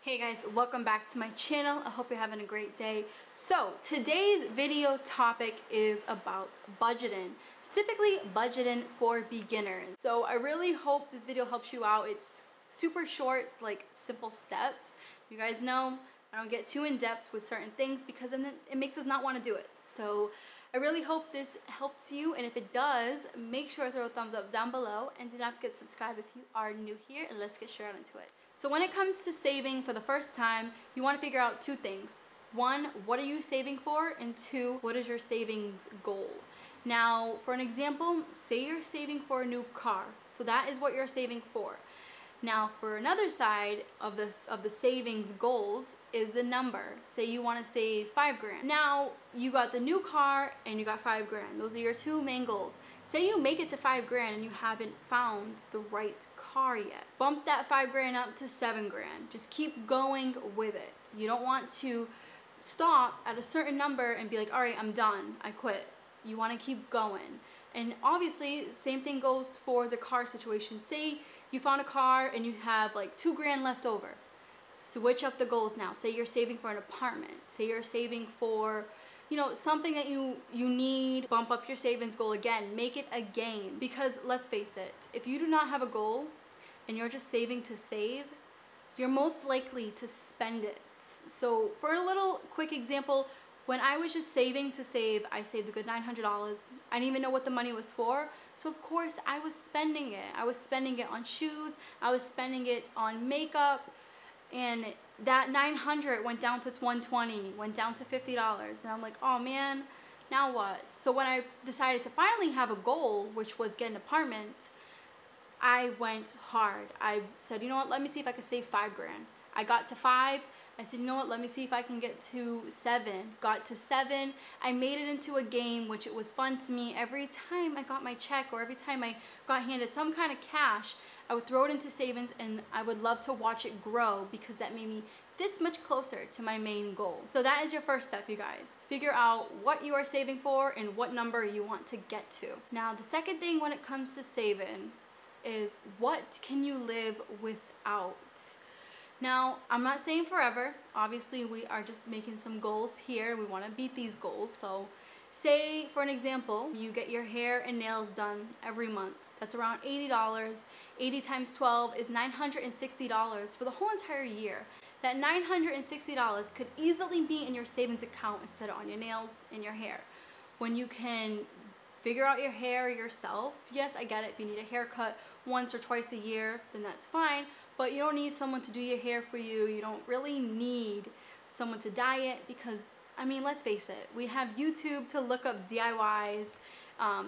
Hey guys, welcome back to my channel. I hope you're having a great day. So today's video topic is about budgeting, specifically budgeting for beginners. So I really hope this video helps you out. It's super short, like simple steps. You guys know I don't get too in depth with certain things because then it makes us not want to do it. So I really hope this helps you, and if it does, make sure to throw a thumbs up down below and do not forget to subscribe if you are new here, and let's get straight into it. So when it comes to saving for the first time, you want to figure out two things. One, what are you saving for? And two, what is your savings goal? Now, for an example, say you're saving for a new car. So that is what you're saving for. Now, for another side of the savings goals is the number. Say you want to save 5 grand. Now, you got the new car and you got 5 grand. Those are your two main goals. Say you make it to 5 grand and you haven't found the right car yet. Bump that 5 grand up to 7 grand. Just keep going with it. You don't want to stop at a certain number and be like, all right, I'm done, I quit. You want to keep going. And obviously, same thing goes for the car situation. Say you found a car and you have like 2 grand left over. Switch up the goals now. Say you're saving for an apartment. Say you're saving for, you know, something that you need. Bump up your savings goal again. Make it a game. Because let's face it, if you do not have a goal and you're just saving to save, you're most likely to spend it. So for a little quick example, when I was just saving to save, I saved a good $900. I didn't even know what the money was for. So of course I was spending it. I was spending it on shoes. I was spending it on makeup. And that 900 went down to 120, went down to $50. And I'm like, oh man, now what? So when I decided to finally have a goal, which was get an apartment, I went hard. I said, you know what, let me see if I could save 5 grand. I got to 5. I said, you know what, let me see if I can get to 7. Got to 7. I made it into a game, which it was fun to me. Every time I got my check or every time I got handed some kind of cash, I would throw it into savings, and I would love to watch it grow because that made me this much closer to my main goal. So that is your first step, you guys. Figure out what you are saving for and what number you want to get to. Now, the second thing when it comes to saving is, what can you live without? Now, I'm not saying forever. Obviously, we are just making some goals here. We want to beat these goals. So say, for an example, you get your hair and nails done every month. That's around $80. 80 times 12 is $960 for the whole entire year. That $960 could easily be in your savings account instead of on your nails and your hair. When you can figure out your hair yourself, yes, I get it. If you need a haircut once or twice a year, then that's fine. But you don't need someone to do your hair for you. You don't really need someone to dye it because, I mean, let's face it. We have YouTube to look up DIYs.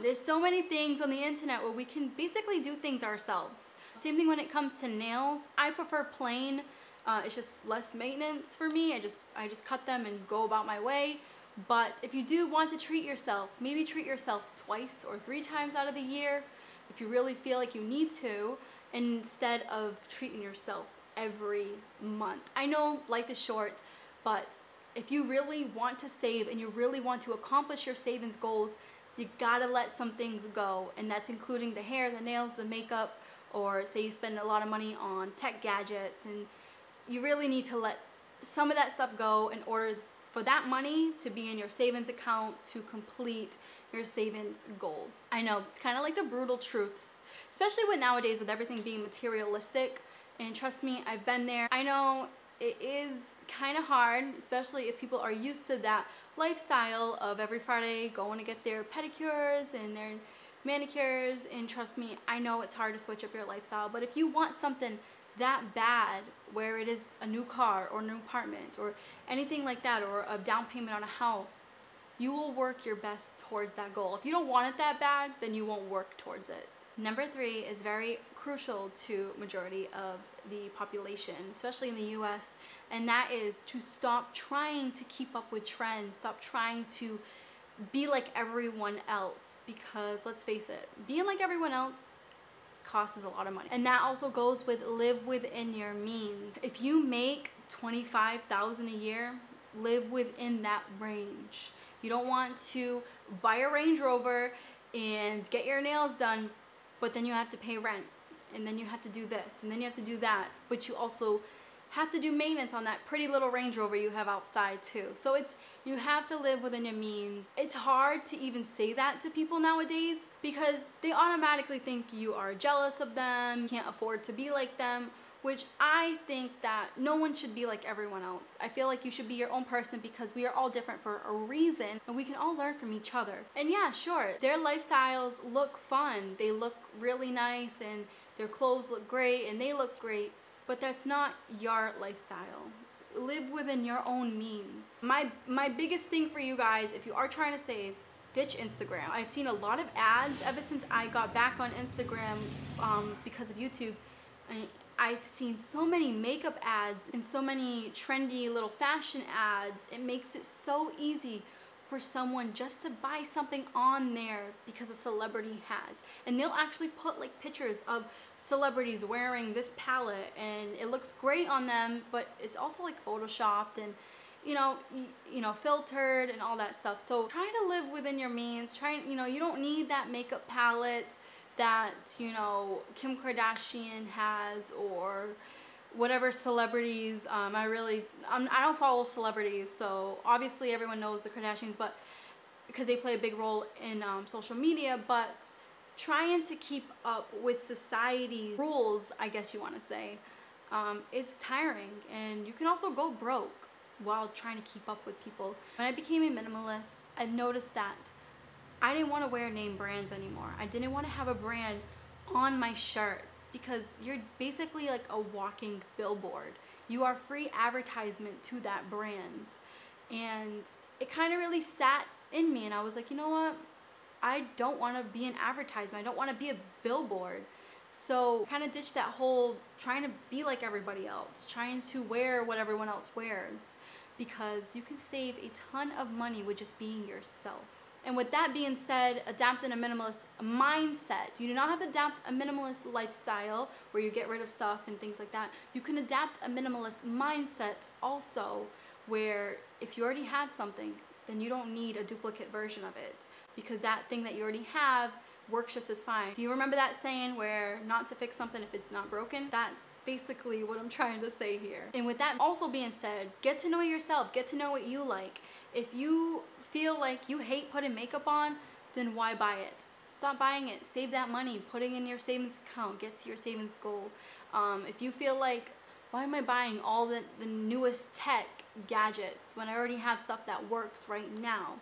There's so many things on the internet where we can basically do things ourselves. Same thing when it comes to nails. I prefer plain. It's just less maintenance for me. I just cut them and go about my way. But if you do want to treat yourself, maybe treat yourself 2 or 3 times out of the year if you really feel like you need to, instead of treating yourself every month. I know life is short, but if you really want to save and you really want to accomplish your savings goals, you gotta let some things go, and that's including the hair, the nails, the makeup, or say you spend a lot of money on tech gadgets, and you really need to let some of that stuff go in order for that money to be in your savings account to complete your savings goal. I know, it's kind of like the brutal truth, especially with nowadays with everything being materialistic, and trust me, I've been there. I know it is kind of hard, especially if people are used to that lifestyle of every Friday going to get their pedicures and their manicures, and trust me, I know it's hard to switch up your lifestyle. But if you want something that bad, where it is a new car or a new apartment or anything like that, or a down payment on a house, you will work your best towards that goal. If you don't want it that bad, then you won't work towards it. Number 3 is very crucial to majority of the population, especially in the US, and that is to stop trying to keep up with trends. Stop trying to be like everyone else, because let's face it, being like everyone else costs a lot of money. And that also goes with live within your means. If you make $25,000 a year, live within that range. You don't want to buy a Range Rover and get your nails done, but then you have to pay rent, and then you have to do this, and then you have to do that, but you also have to do maintenance on that pretty little Range Rover you have outside too. So you have to live within your means. It's hard to even say that to people nowadays because they automatically think you are jealous of them, you can't afford to be like them, which I think that no one should be like everyone else. I feel like you should be your own person because we are all different for a reason and we can all learn from each other. And yeah, sure, their lifestyles look fun. They look really nice and their clothes look great and they look great, but that's not your lifestyle. Live within your own means. My biggest thing for you guys, if you are trying to save, ditch Instagram. I've seen a lot of ads ever since I got back on Instagram because of YouTube. I've seen so many makeup ads and so many trendy little fashion ads. It makes it so easy for someone just to buy something on there because a celebrity has. And they'll actually put like pictures of celebrities wearing this palette and it looks great on them, but it's also like photoshopped and you know, filtered and all that stuff. So try to live within your means. You don't need that makeup palette that, you know, Kim Kardashian has or whatever celebrities. I don't follow celebrities, so obviously everyone knows the Kardashians, but because they play a big role in social media, but trying to keep up with society's rules, I guess you want to say, it's tiring, and you can also go broke while trying to keep up with people. When I became a minimalist, I've noticed that I didn't want to wear name brands anymore. I didn't want to have a brand on my shirts because you're basically like a walking billboard. You are free advertisement to that brand. And it kind of really sat in me and I was like, you know what? I don't want to be an advertisement. I don't want to be a billboard. So kind of ditch that whole trying to be like everybody else, trying to wear what everyone else wears, because you can save a ton of money with just being yourself. And with that being said, adapting a minimalist mindset. You do not have to adapt a minimalist lifestyle where you get rid of stuff and things like that. You can adapt a minimalist mindset also, where if you already have something, then you don't need a duplicate version of it, because that thing that you already have works just as fine. If you remember that saying where not to fix something if it's not broken, that's basically what I'm trying to say here. And with that also being said, get to know yourself, get to know what you like. If you feel like you hate putting makeup on, then why buy it? Stop buying it. Save that money, putting in your savings account, get to your savings goal. If you feel like, why am I buying all the newest tech gadgets when I already have stuff that works right now?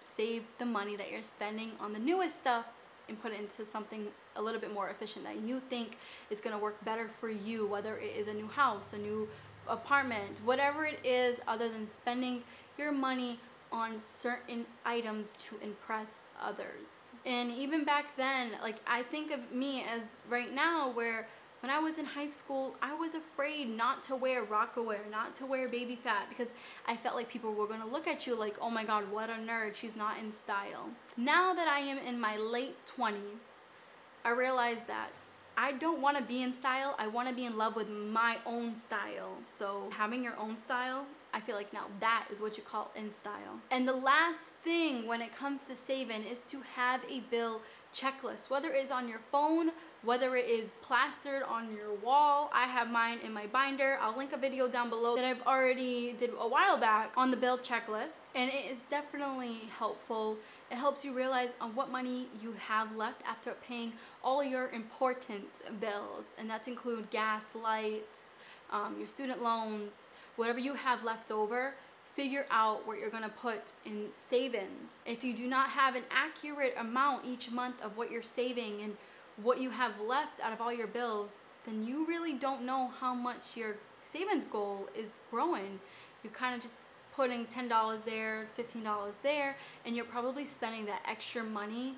Save the money that you're spending on the newest stuff and put it into something a little bit more efficient that you think is going to work better for you, whether it is a new house, a new apartment, whatever it is, other than spending your money on certain items to impress others. And even back then, like, I think of me as right now, where when I was in high school, I was afraid not to wear Rockaware, not to wear baby fat, because I felt like people were going to look at you like, oh my god, what a nerd, she's not in style. Now that I am in my late 20s, I realize that I don't want to be in style. I want to be in love with my own style. So having your own style, I feel like now that is what you call in style. And the last thing when it comes to saving is to have a bill checklist, whether it is on your phone, whether it is plastered on your wall. I have mine in my binder. I'll link a video down below that I've already did a while back on the bill checklist, and it is definitely helpful. It helps you realize on what money you have left after paying all your important bills, and that include gas, lights, your student loans, whatever you have left over. Figure out what you're going to put in savings. If you do not have an accurate amount each month of what you're saving and what you have left out of all your bills, then you really don't know how much your savings goal is growing. You kind of just putting $10 there, $15 there, and you're probably spending that extra money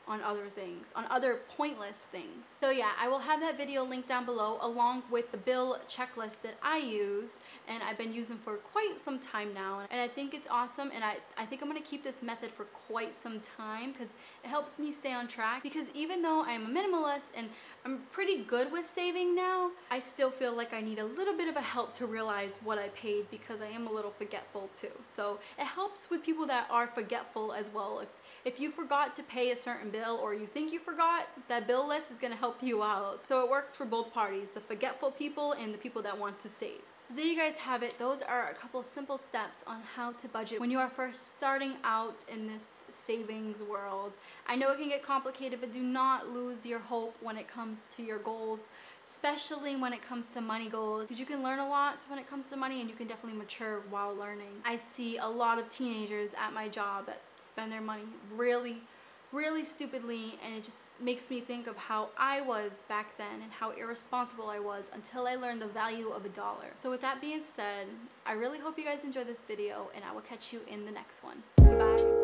on other things, on other pointless things. So yeah, I will have that video linked down below along with the bill checklist that I use and I've been using for quite some time now, and I think it's awesome, and I think I'm gonna keep this method for quite some time because it helps me stay on track. Because even though I'm a minimalist and I'm pretty good with saving now, I still feel like I need a little bit of a help to realize what I paid, because I am a little forgetful too. So it helps with people that are forgetful as well. If you forgot to pay a certain bill, or you think you forgot, that bill list is going to help you out. So it works for both parties, the forgetful people and the people that want to save. So there you guys have it. Those are a couple of simple steps on how to budget when you are first starting out in this savings world. I know it can get complicated, but do not lose your hope when it comes to your goals, especially when it comes to money goals, because you can learn a lot when it comes to money and you can definitely mature while learning. I see a lot of teenagers at my job that spend their money really stupidly, and it just makes me think of how I was back then and how irresponsible I was until I learned the value of $1. So with that being said, I really hope you guys enjoyed this video, and I will catch you in the next one. Bye.